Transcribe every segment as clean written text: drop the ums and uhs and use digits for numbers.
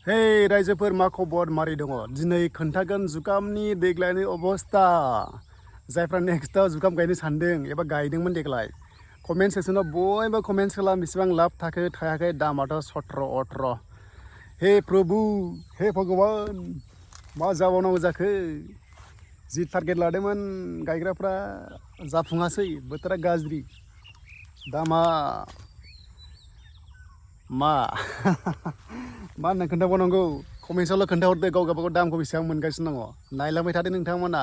Hey रायजोफोर मा खबर मारै दङ दिनै खोन्थागोन जुखामनि देग्लायनि अबस्था जायफ्रा नेक्स्टआव जुखाम गायनो सानदों एबा गायदोंमोन देग्लाय कमेन्ट सेक्सनाव बयबो कमेन्ट खालाम बेसेबां लाब थाखो थायाखै दामाथ' 17-18 हे प्रभु हे भगवान मा जाबावनांगौ जाखो जि टारगेट लादोंमोन गायग्राफ्रा जाफुङासै बोथोरा गाज्रि दामा मा मा होनना खोन्थाबावनांगौ कमेन्टसावल' खोन्थाहरदो गाव गावबागाव दामखौ बेसेबां मोनगासिनो दङ नायलांबाय थादो नोंथांमोना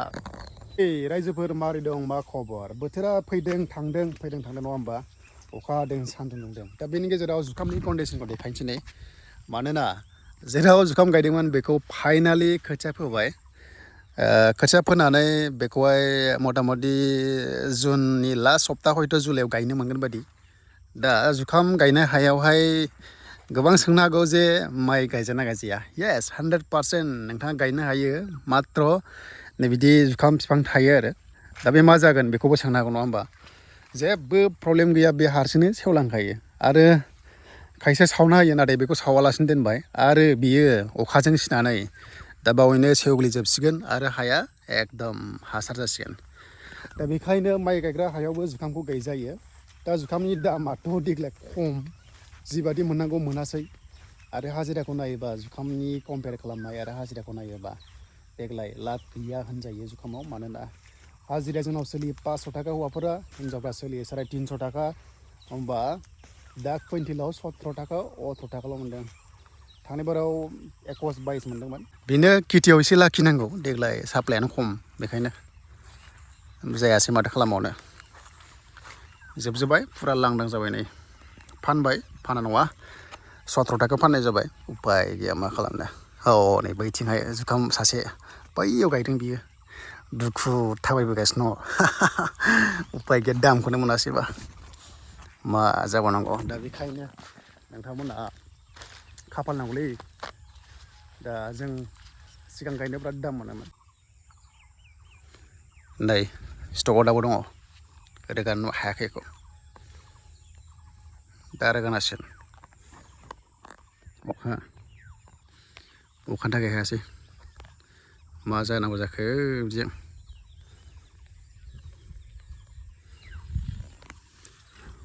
रायजोफोर मारै दं मा खबर बोथोरा फैदों थांदों नङा होमबा अखा हादों सान्दुं दुंदों दा बेनि गेजेराव जुखामनि कन्डिसनखौ देखायनोसै नै मानोना जेराव जुखाम गायदोंमोन बेखौ फाइनालि खोथिया फोबाय खोथिया फोनानै बेखौहाय मथा मथि जुननि लास्ट सप्ता हयथ' जुलाइआव गायनो मोनगोन बायदि दा जुखाम गायनाय हायावहाय गोबां सोंनो हागौ जे माइ गायजाना गायजाया येस 100% नोंथाङा गायनो हायो मात्र नै बिदि जुखाम बिफां थायो आरो दा बे मा जागोन बेखौबो सोंनो हागौ नङा होमबा जेबो प्रब्लेम गैया बे हारसिंनो सेवलांखायो आरो खायसे सावना होयो नाथाय बेखौ सावालासिनो दोनबाय आरो बियो अखाजों सिनानै दा बावैनो सेवग्लिजोबसिगोन आरो हाया एकदम हासार जासिगोन दा बेखायनो माइ गायग्रा हायावबो जुखामखौ गायजायो दा जुखामनि दामाथ' देग्लाय खम जिबादि मोननांगौ मोनासै आरो हाजिराखौ नायोबा जुखामनि कम्पेयार खालामनाय आरो हाजिराखौ नायोबा देग्लाय लाब गैया होनजायो जुखामाव मानोना हाजिराया जोंनाव सोलियो 500 थाखा हौवाफोरा हिन्जावफ्रा सोलियो 350 थाखा होमबा दा कुइन्टेलाव 17 थाखा 18 थाखाल' मोनदों थांनाय बाराव 21-22 मोनदोंमोन बेनो खेथियाव एसे लाखिनांगौ देग्लाय साप्लायानो खम बेखायनो जायासै माथो खालामबावनो जोबजोब्बाय फुरा लांदां जाबाय नै फानबाय फाना नङा 17 थाखा फाननाय जाबाय उपाय गैया मा खालामनो औ नै बैथिंहाय जुखाम सासे बैयाव गायदों बियो दुखु थाबायबोगासिनो दङ उपाय गैया दामखौनो मोनासैबा मा जाबावनांगौ दा बेखायनो नोंथांमोना खाफाल नांगौलै दा जों सिगां गायनो बिराद दाम मोनोमोन नै स्टकआव दाबो दङ रोगानो हायाखै बेखौ दा रोगानांसिगोन अखानि थाखाय हायासै मा जानांगौ जाखो बिदिजों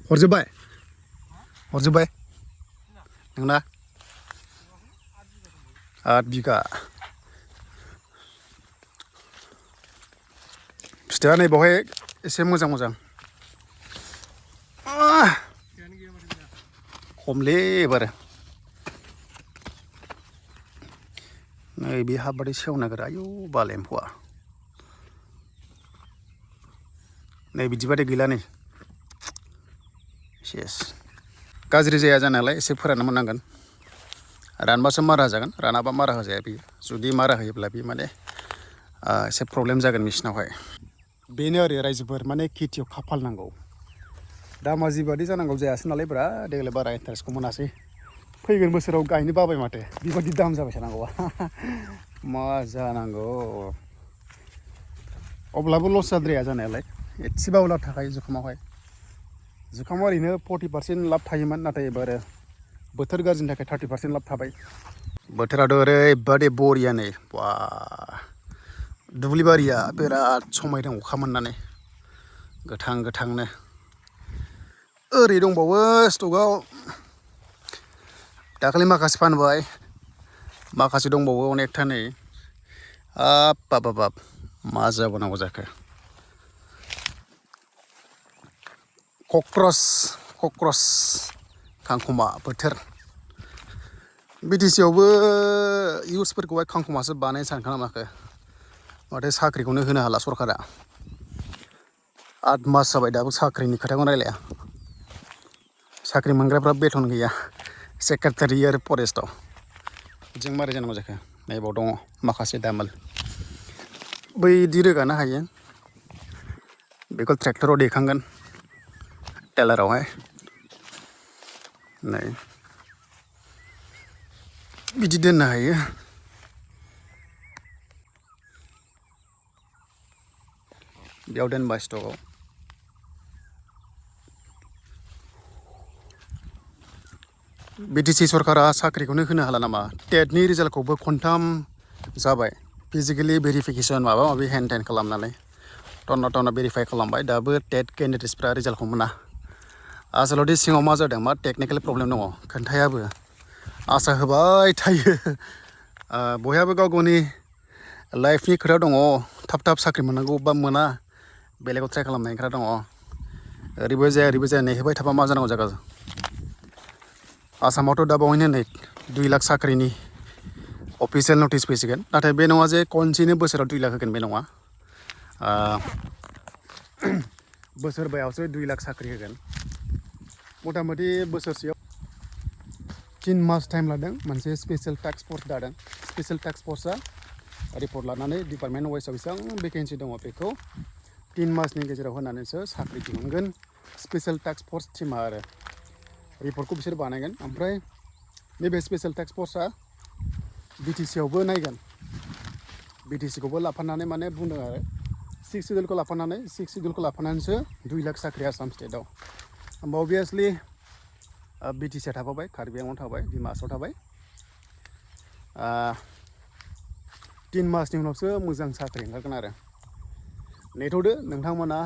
हरजोब्बाय नोंना 8 बिगा फिथाइया नै बावहाय एसे मोजां खमलै एबार नै बे हाबबाथाय सेवनो नागिरा आयौ बाल एम्फौआ नै बिदिबाथाय गैला नै सेस गाज्रि जाया जानायालाय एसे फोराननो मोननांगोन रानबासो मारा होजागोन रानाबा मारा होजाया बेयो जुदि मारा होयोब्ला बे माने एसे प्रब्लेम जागोन मेसिनावहाय बेनो आरो रायजोफोर माने खेथियाव खाफाल नांगौ दामा जिबादि जानांगौ जायासै नालाय ब्रा देग्लाय बारा इन्टारेस्टखौ मोनासै फैगोन बोसोराव गायनो बाबाय माथो बेबादि दाम जाबाय थानांगौआ मा जानांगौ अब्लाबो लस जाद्राया जानायालाय एसेबाबो लाब थाखायो जुखामाव ओरैनो 40% लाब थायोमोन नाथाय एबार बोथोर गाज्रिनि थाखाय 30% लाब थाबाय बोथोराथ' ओरैबादि बरिया नै बा दुब्लिबारिया बिराद समायदों अखा मोननानै गोथांनो ओरै दंबावो स्टकआव दाखालि माखासे फानबाय माखासे दंबावो अनेकथा नै बाब मा जाबावनांगौ जाखो कक्रस खांखमा बोथोर BTC आवबो इउथ्सफोरखौहाय खांखमासो बानायनो सानखोना माखो माथो साख्रिखौनो होनो हाला सरकारा 8 मास जाबाय दाबो साख्रिनि खोथाखौ रायलाया साख्रि मोनग्राफ्रा बेथन गैया सेक्रेटारि आरो फरेस्टआव बिदिजों मारै जानांगौ जाखो नायबाव दङ माखासे दामाल बैदि रोगानो हायो बेखौ ट्रेक्टराव दैखांगोन टेलारावहाय नै बिदि दोननो हायो बेयाव दोनबा स्टकआव BTC सरकारा साख्रिखौनो होनो हाला नामा टेटनि रिजाल्टखौबो खनथाम जाबाय फिजिकेलि भेरिफिकेसन माबा माबि हेन टेन खालामनानै टना भेरिफाइ खालामबाय दाबो टेट केन्डिडेट्सफ्रा रिजाल्टखौ मोना आसलथे सिङाव मा जादों मा टेकनिकेल प्रब्लेम दङ खोन्थायाबो आसा होबाय थायो बयहाबो गाव गावनि लाइफनि खोथा दङ थाब साख्रि मोननांगौ बा मोना बेलेगाव ट्राइ खालामनायनि खोथा दङ ओरैबो जाया नेहोबाय थाबा मा जानांगौ जायगा आसामावथ' दा बावैनो नै 2 लाख साख्रिनि अफिसियेल नटिस फैसिगोन नाथाय बे नङा जे खनसेनो बोसोराव 2 लाख होगोन बे नङा बोसोरबायावसो 2 लाख साख्रि होगोन मथा मथि बोसोरसेयाव 3 मास टाइम लादों मोनसे स्पेसियेल टास्क फर्स दादों स्पेसियेल टास्क फर्सआ रिपर्ट लानानै डिपार्टमेन्ट वाइसआव बेसेबां भेकेन्सि दङ बेखौ 3 मासनि गेजेराव होनानैसो साख्रि दिहुनगोन स्पेसियेल टास्क फर्स टिमा आरो रिपर्टखौ बिसोर बानायगोन ओमफ्राय नैबे स्पेसियेल टास्क फर्सआ BTC आवबो नायगोन BTC खौबो लाफानानै माने बुंदों आरो 6 सिडिउलखौ लाफानानैसो 2 लाख साख्रि आसाम स्टेटआव होमबा अभियासलि BTC आ थाफाबाय कार्बि आंलं थाबाय डिमासाव थाबाय 3 मासनि उनावसो मोजां साख्रि ओंखारगोन आरो नेथ'दो नोंथांमोना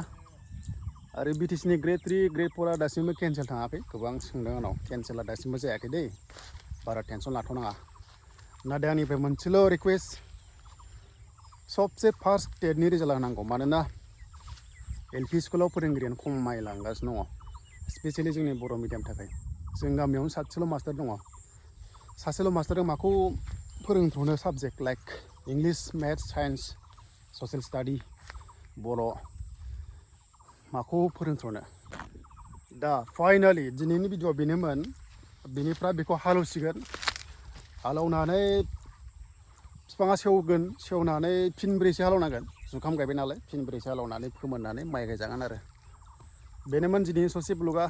आरो BTC नि Gr.3 Gr.4 दासिमबो केन्सेल थाङाखै गोबां सोंदों आंनाव केन्सेला दासिमबो जायाखै दै बारा टेनसन लाथ'नाङा नाथाय आंनिफ्राय मोनसेल' रिकुवेस्ट सबसे फार्स्ट टेटनि रिजाल्ट होनांगौ मानोना LP स्कुलाव फोरोंगिरियानो खमायलांगासिनो दङ स्पेसियेलि जोंनि बर' मिडियामनि थाखाय जों गामियावनो सासेल' मास्टार दङ सासेल' मास्टारजों माखौ फोरोंथ'नो subject like English maths science social studies बर' माखौ फोरोंथ'नो दा फाइनालि दिनैनि भिडिअ'आ बेनोमोन बेनिफ्राय बेखौ हालेवसिगोन हालेवनानै बिफाङा सेवगोन सेवनानै फिनब्रैसो हालेवनांगोन जुखाम गायबाय नालाय फिनब्रैसो हालेवनानै फोमोननानै माइ गायजागोन आरो बेनोमोन दिनैनि ससे ब्लगा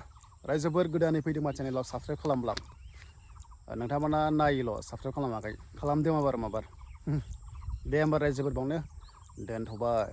रायजोफोर गोदानै फैदोंबा चेनेलाव साबस्क्राइब खालामब्ला नोंथांमोना नायोल' साबस्क्राइब खालामाखै खालामदो माबार दे होमबा रायजोफोर बावनो दोनथ'बाय।